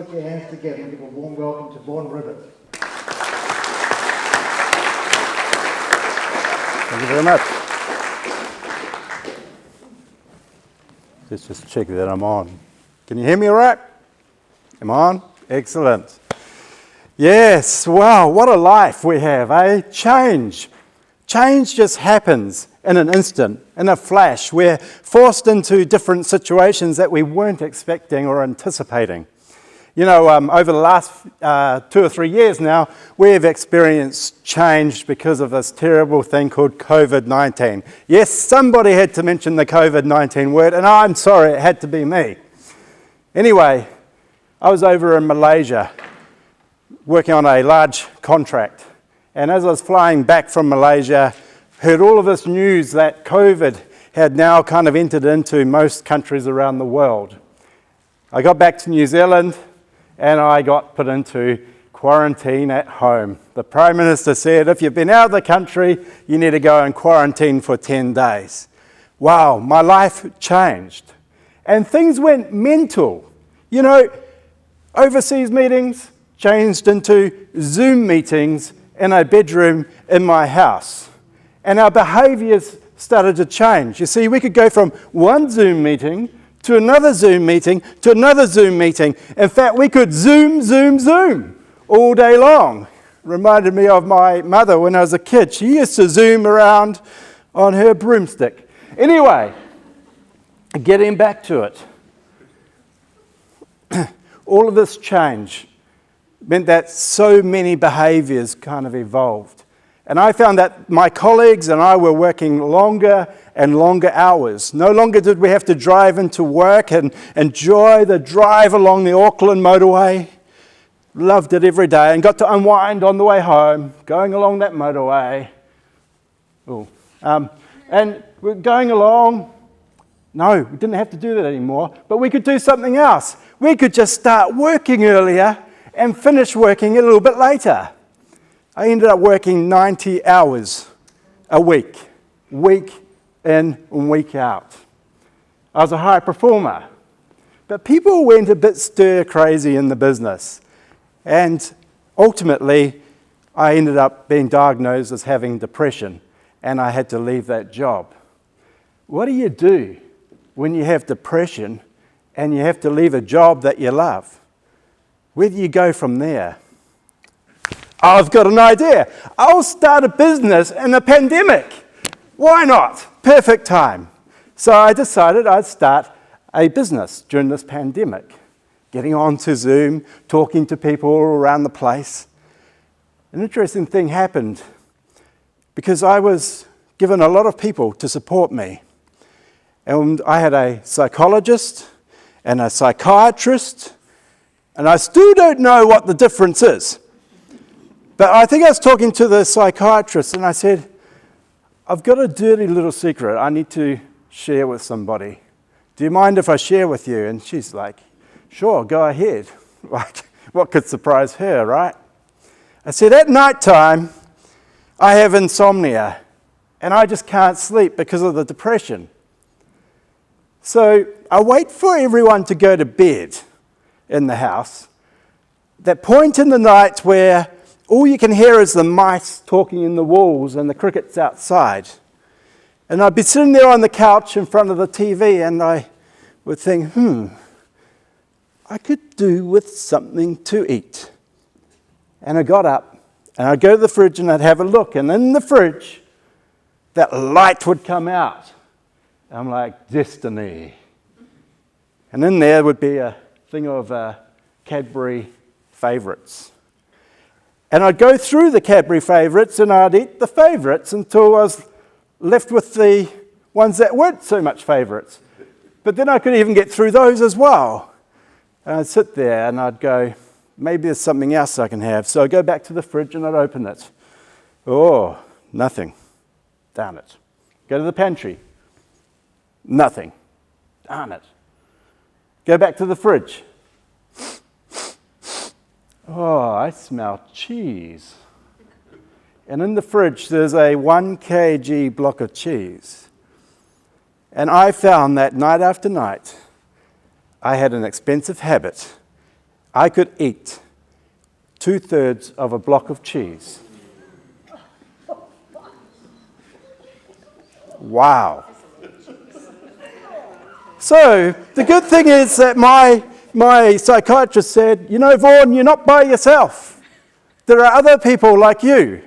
Put your hands together and give a warm welcome to Vaughan Rivett. Thank you very much. Let's just check that I'm on. Can you hear me all right? Am I on? Excellent. Yes, wow, what a life we have, eh? Change. Change just happens in an instant, in a flash. We're forced into different situations that we weren't expecting or anticipating. You know, over the last 2 or 3 years now, we've experienced change because of this terrible thing called COVID-19. Yes, somebody had to mention the COVID-19 word, and I'm sorry, it had to be me. Anyway, I was over in Malaysia working on a large contract, and as I was flying back from Malaysia, heard all of this news that COVID had now kind of entered into most countries around the world. I got back to New Zealand, and I got put into quarantine at home. The Prime Minister said, if you've been out of the country, you need to go and quarantine for 10 days. Wow, my life changed. And things went mental. You know, overseas meetings changed into Zoom meetings in a bedroom in my house. And our behaviours started to change. You see, we could go from one Zoom meeting to another Zoom meeting, to another Zoom meeting. In fact, we could Zoom all day long. Reminded me of my mother when I was a kid. She used to Zoom around on her broomstick. Anyway, getting back to it. All of this change meant that so many behaviours kind of evolved. And I found that my colleagues and I were working longer and longer hours. No longer did we have to drive into work and enjoy the drive along the Auckland motorway. Loved it every day and got to unwind on the way home, going along that motorway. And we're going along. No, we didn't have to do that anymore, but we could do something else. We could just start working earlier and finish working a little bit later. I ended up working 90 hours a week in and week out. I was a high performer, but people went a bit stir crazy in the business. And ultimately, I ended up being diagnosed as having depression, and I had to leave that job. What do you do when you have depression and you have to leave a job that you love? Where do you go from there? I've got an idea. I'll start a business in a pandemic. Why not? Perfect time. So I decided I'd start a business during this pandemic, getting onto Zoom, talking to people all around the place. An interesting thing happened because I was given a lot of people to support me. And I had a psychologist and a psychiatrist, and I still don't know what the difference is. But I think I was talking to the psychiatrist and I said, I've got a dirty little secret I need to share with somebody. Do you mind if I share with you? And she's like, sure, go ahead. Like, what could surprise her, right? I said, at night time, I have insomnia and I just can't sleep because of the depression. So I wait for everyone to go to bed in the house. That point in the night where all you can hear is the mice talking in the walls and the crickets outside. And I'd be sitting there on the couch in front of the TV and I would think, I could do with something to eat. And I got up and I'd go to the fridge and I'd have a look. And in the fridge, that light would come out. I'm like, destiny. And in there would be a thing of Cadbury favourites. And I'd go through the Cadbury favourites and I'd eat the favourites until I was left with the ones that weren't so much favourites. But then I could even get through those as well. And I'd sit there and I'd go, maybe there's something else I can have. So I'd go back to the fridge and I'd open it. Oh, nothing. Darn it. Go to the pantry. Nothing. Darn it. Go back to the fridge. Oh, I smell cheese. And in the fridge, there's a 1 kg block of cheese. And I found that night after night, I had an expensive habit I could eat 2/3 of a block of cheese. Wow. So the good thing is that my psychiatrist said, you know, Vaughan, you're not by yourself. There are other people like you.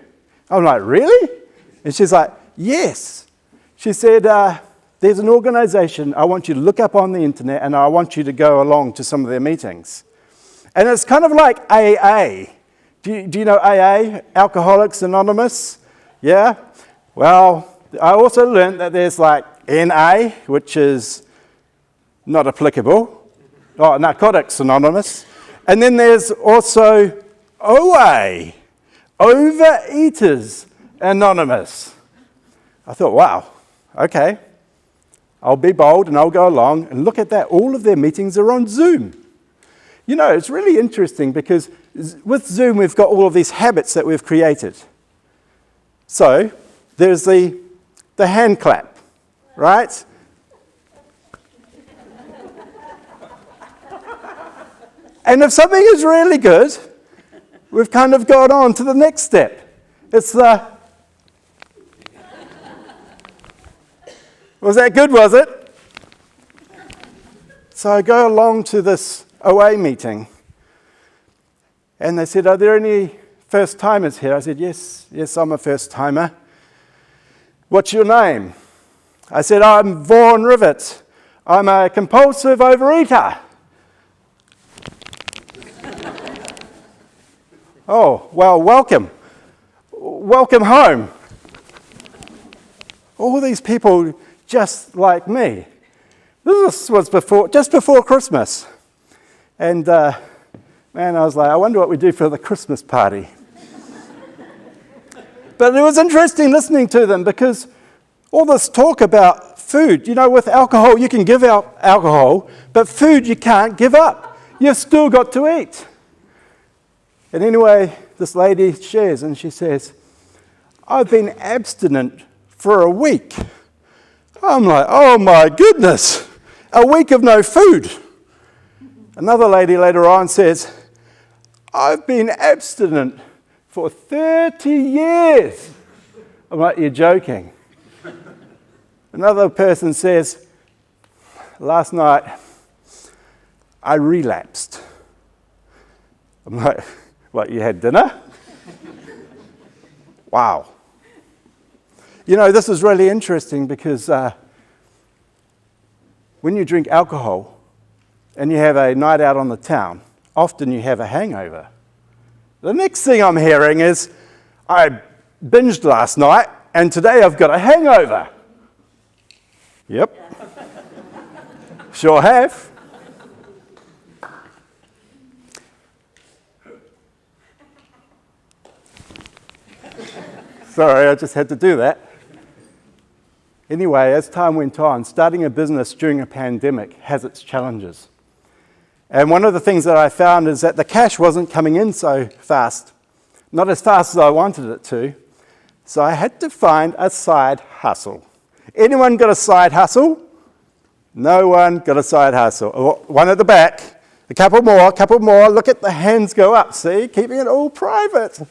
I'm like, really? And she's like, yes. She said, there's an organization I want you to look up on the internet and I want you to go along to some of their meetings. And it's kind of like AA. Do you know AA, Alcoholics Anonymous? Yeah? Well, I also learned that there's like NA, which is not applicable. Oh, Narcotics Anonymous. And then there's also OA, Overeaters Anonymous. I thought, wow, okay. I'll be bold and I'll go along, and look at that, all of their meetings are on Zoom. You know, it's really interesting because with Zoom we've got all of these habits that we've created. So there's the hand clap, right? And if something is really good, we've kind of gone on to the next step. It's the... Was that good, was it? So I go along to this OA meeting, and they said, are there any first-timers here? I said, yes, I'm a first-timer. What's your name? I said, I'm Vaughan Rivett. I'm a compulsive overeater. Oh, well, welcome. Welcome home. All these people just like me. This was just before Christmas. And man, I was like, I wonder what we do for the Christmas party. But it was interesting listening to them because all this talk about food, you know, with alcohol, you can give out alcohol, but food you can't give up. You've still got to eat. And anyway, this lady shares and she says, I've been abstinent for a week. I'm like, oh my goodness, a week of no food. Another lady later on says, I've been abstinent for 30 years. I'm like, you're joking. Another person says, last night I relapsed. I'm like, what, you had dinner? Wow. You know, this is really interesting because when you drink alcohol and you have a night out on the town, often you have a hangover. The next thing I'm hearing is, I binged last night and today I've got a hangover. Yep. Sure have. Sorry, I just had to do that. Anyway, as time went on, starting a business during a pandemic has its challenges. And one of the things that I found is that the cash wasn't coming in so fast, not as fast as I wanted it to. So I had to find a side hustle. Anyone got a side hustle? No one got a side hustle. Oh, one at the back, a couple more. Look at the hands go up, see? Keeping it all private.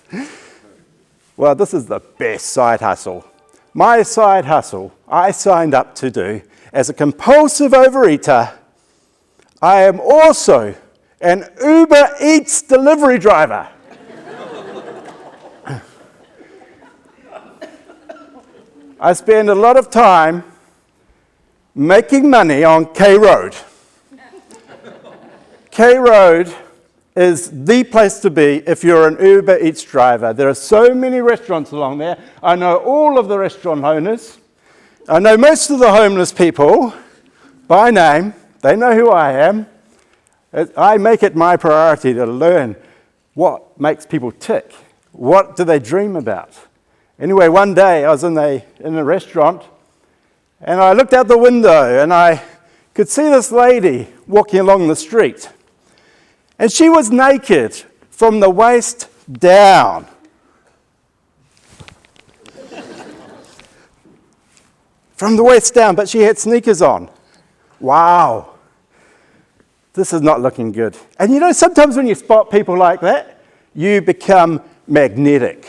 Well, this is the best side hustle. My side hustle I signed up to do as a compulsive overeater. I am also an Uber Eats delivery driver. I spend a lot of time making money on K Road. K Road is the place to be if you're an Uber Eats driver. There are so many restaurants along there. I know all of the restaurant owners. I know most of the homeless people by name. They know who I am. I make it my priority to learn what makes people tick. What do they dream about? Anyway, one day I was in a restaurant and I looked out the window and I could see this lady walking along the street. And she was naked from the waist down. From the waist down, but she had sneakers on. Wow. this is not looking good. And you know, sometimes when you spot people like that, you become magnetic.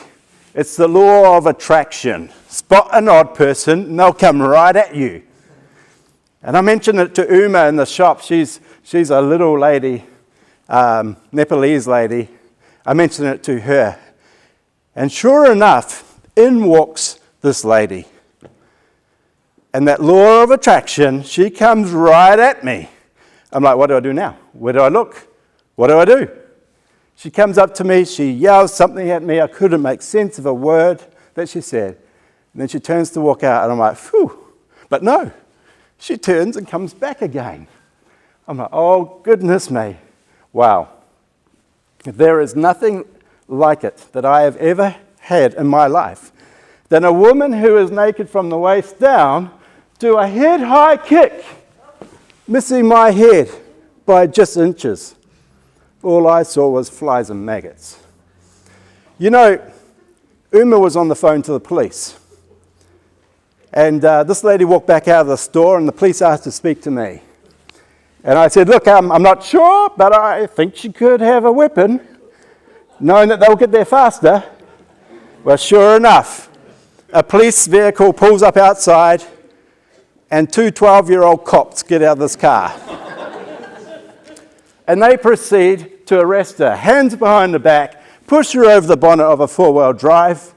It's the law of attraction. Spot an odd person, and they'll come right at you. And I mentioned it to Uma in the shop. She's a little lady, Nepalese lady. I mentioned it to her. And sure enough, in walks this lady. And that law of attraction, she comes right at me. I'm like, what do I do now? Where do I look? What do I do? She comes up to me, she yells something at me. I couldn't make sense of a word that she said. And then she turns to walk out, and I'm like, phew. But no, she turns and comes back again. I'm like, oh, goodness me. Wow. There is nothing like it that I have ever had in my life than a woman who is naked from the waist down do a head-high kick, missing my head by just inches. All I saw was flies and maggots. You know, Uma was on the phone to the police. And this lady walked back out of the store, and the police asked to speak to me. And I said, look, I'm not sure, but I think she could have a weapon, knowing that they'll get there faster. Well, sure enough, a police vehicle pulls up outside, and two 12-year-old cops get out of this car. And they proceed to arrest her, hands behind the back, push her over the bonnet of a four-wheel drive.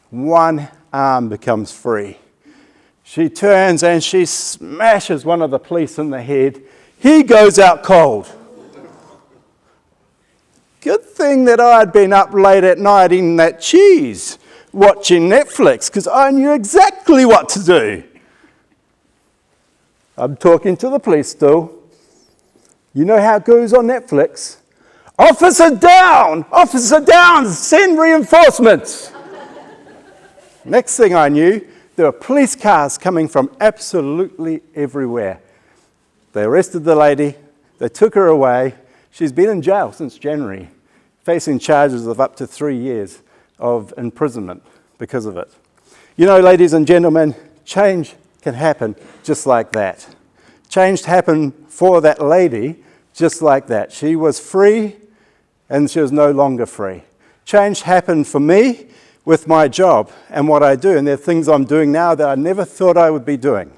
One arm becomes free. She turns and she smashes one of the police in the head. He goes out cold. Good thing that I'd been up late at night eating that cheese, watching Netflix, because I knew exactly what to do. I'm talking to the police still. You know how it goes on Netflix? Officer down! Officer down! Send reinforcements! Next thing I knew, there were police cars coming from absolutely everywhere. They arrested the lady. They took her away. She's been in jail since January, facing charges of up to 3 years of imprisonment because of it. You know, ladies and gentlemen, change can happen just like that. Change happened for that lady just like that. She was free and she was no longer free. Change happened for me with my job and what I do, and there are things I'm doing now that I never thought I would be doing.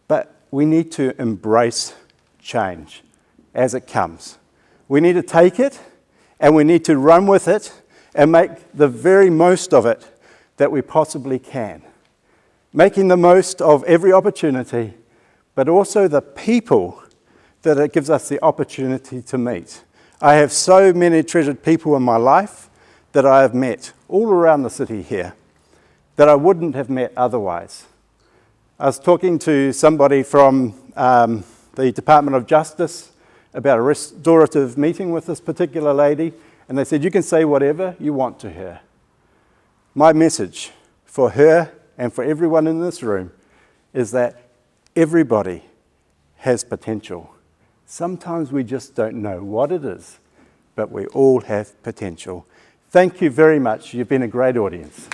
But we need to embrace change as it comes. We need to take it and we need to run with it and make the very most of it that we possibly can. Making the most of every opportunity, but also the people that it gives us the opportunity to meet. I have so many treasured people in my life that I have met all around the city here that I wouldn't have met otherwise. I was talking to somebody from the Department of Justice about a restorative meeting with this particular lady, and they said, you can say whatever you want to her. My message for her and for everyone in this room is that everybody has potential. Sometimes we just don't know what it is, but we all have potential. Thank you very much. You've been a great audience.